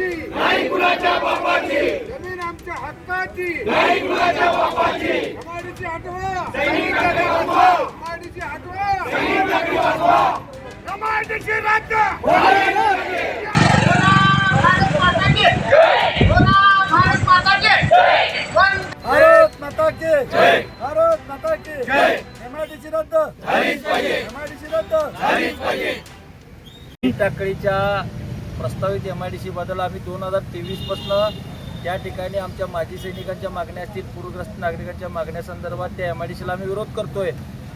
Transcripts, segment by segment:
बापाची, नाही कुणाच्या बापाची, जमीन आमच्या हक्काची, नाही कुणाच्या बापाची. एमआयडीसी हटवा, सैनिक जागे वाचवा, एमआयडीसी हटवा, सैनिक जागे वाचवा. एमआयडीसी रद्द. होणार नाही. भारत माता की जय. भारत माता की जय. भारत माता की जय. भारत माता की जय. एमआयडीसी रद्द, झालीच पाहिजे, एमआयडीसी रद्द. झालीच पाहिजे. टाकळीच्या प्रस्तावित MIDC बद्दल आम्ही 2023 पासून त्या ठिकाणी आमच्या माजी सैनिकांच्या मागण्या असतील, पूरग्रस्त नागरिकांच्या मागण्यासंदर्भात त्या MIDCला आम्ही विरोध करतोय.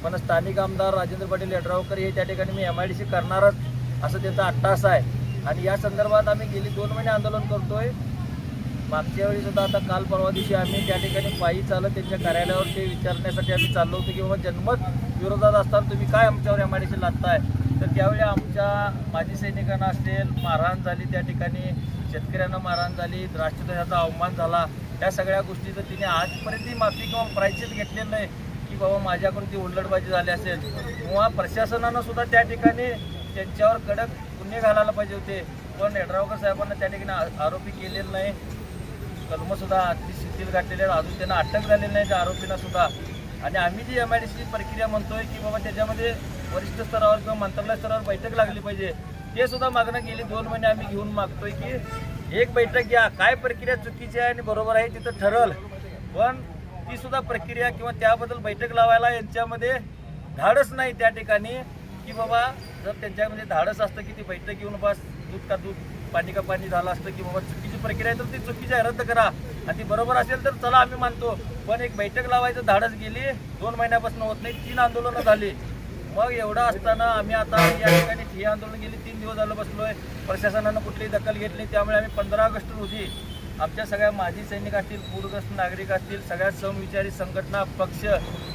पण स्थानिक आमदार राजेंद्र पाटील यड्रावकर हे त्या ठिकाणी मी MIDC करणारच असं त्यांचा अट्टास आहे. आणि या संदर्भात आम्ही गेली 2 महिने आंदोलन करतोय. मागच्या वेळी सुद्धा आता काल परवा दिवशी आम्ही त्या ठिकाणी पायी चालत त्यांच्या कार्यालयावर ते विचारण्यासाठी आम्ही चाललो होतो की बाबा जनमत विरोधात असताना तुम्ही काय आमच्यावर MIDC लादताय. तर त्यावेळी आमच्या माजी सैनिकांना असेल मारहाण झाली, त्या ठिकाणी शेतकऱ्यांना मारहाण झाली, राष्ट्रध्वजाचा अवमान झाला. या सगळ्या गोष्टीचं तिने आजपर्यंत माफी किंवा प्रायश्चित घेतलेलं नाही की बाबा माझ्याकडून ती उल्लडबाजी झाली असेल किंवा प्रशासनानं सुद्धा त्या ठिकाणी त्यांच्यावर कडक गुन्हे घालायला पाहिजे होते. पण यड्रावकर साहेबांना त्या ठिकाणी आरोपी केलेलं नाही. कलमंसुद्धा शिथिल घातलेले आहेत, अजून त्यांना अटक झालेली नाही त्या आरोपींना सुद्धा. आणि आम्ही जी MIDCची प्रक्रिया म्हणतोय की बाबा त्याच्यामध्ये वरिष्ठ स्तरावर किंवा मंत्रालय स्तरावर बैठक लागली पाहिजे, ते सुद्धा मागणं गेली 2 महिने आम्ही घेऊन मागतोय की एक बैठक घ्या, काय प्रक्रिया चुकीची आहे आणि बरोबर आहे तिथं ठरल. पण ती सुद्धा प्रक्रिया किंवा त्याबद्दल बैठक लावायला यांच्यामध्ये धाडस नाही त्या ठिकाणी की बाबा जर त्यांच्यामध्ये धाडस असतं की ती बैठक घेऊन बस दूध का दूध पाणी का पाणी झालं असतं की बाबा चुकीची प्रक्रिया आहे तर ती चुकीची आहे, रद्द करा. आणि ती बरोबर असेल तर चला आम्ही मानतो. पण एक बैठक लावायचं धाडस गेली 2 महिन्यापासून होत नाही, 3 आंदोलनं झाली. मग एवढं असताना आम्ही आता या ठिकाणी ठिय्या आंदोलन गेली 3 दिवस झालं बसलोय. प्रशासनानं कुठलीही दखल घेतली. त्यामुळे आम्ही 15 ऑगस्ट रोजी आमच्या सगळ्या माजी सैनिक असतील, पूरग्रस्त नागरिक असतील, सगळ्या समविचारी संघटना पक्ष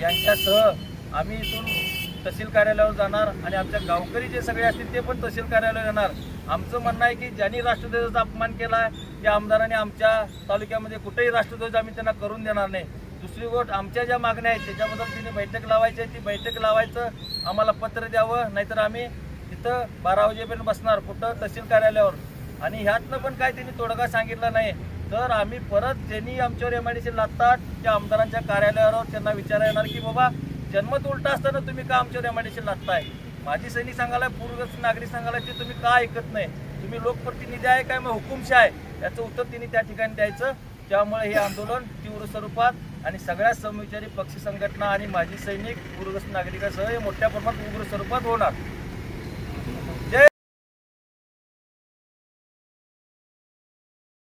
यांच्यासह आम्ही इथून तहसील कार्यालयावर जाणार आणि आमच्या गावकरी जे सगळे असतील ते पण तहसील कार्यालयावर जाणार. आमचं म्हणणं आहे की ज्यांनी राष्ट्रध्वजाचा अपमान केला आहे त्या आमदारांनी आमच्या तालुक्यामध्ये कुठेही राष्ट्रध्वज आम्ही त्यांना करून देणार नाही. दुसरी गोष्ट आमच्या ज्या मागण्या आहेत त्याच्याबद्दल तिने बैठक लावायची आहे, ती बैठक लावायचं आम्हाला पत्र द्यावं, नाहीतर आम्ही तिथं 12 वाजेपर्यंत बसणार कुठं तहसील कार्यालयावर. आणि ह्यातनं पण काय त्यांनी तोडगा सांगितला नाही तर आम्ही परत ज्यांनी आमच्यावर MIDC लादतात त्या आमदारांच्या कार्यालयावर त्यांना विचारा येणार की बाबा जन्मत उलटा असताना तुम्ही का आमच्यावर MIDC लादताय. माजी सैनिक सांगायला, पूरग्रस्त नागरिक सांगायला ते तुम्ही का ऐकत नाही. तुम्ही लोकप्रतिनिधी आहे काय मग हुकुमशाह आहे, याचं उत्तर तिने त्या ठिकाणी द्यायचं. त्यामुळे हे आंदोलन तीव्र स्वरूपात आणि सगळ्या समविचारी पक्ष संघटना आणि माजी सैनिक पूरग्रस्त नागरिकांसह हे मोठ्या प्रमाणात उग्र स्वरूपात होणार.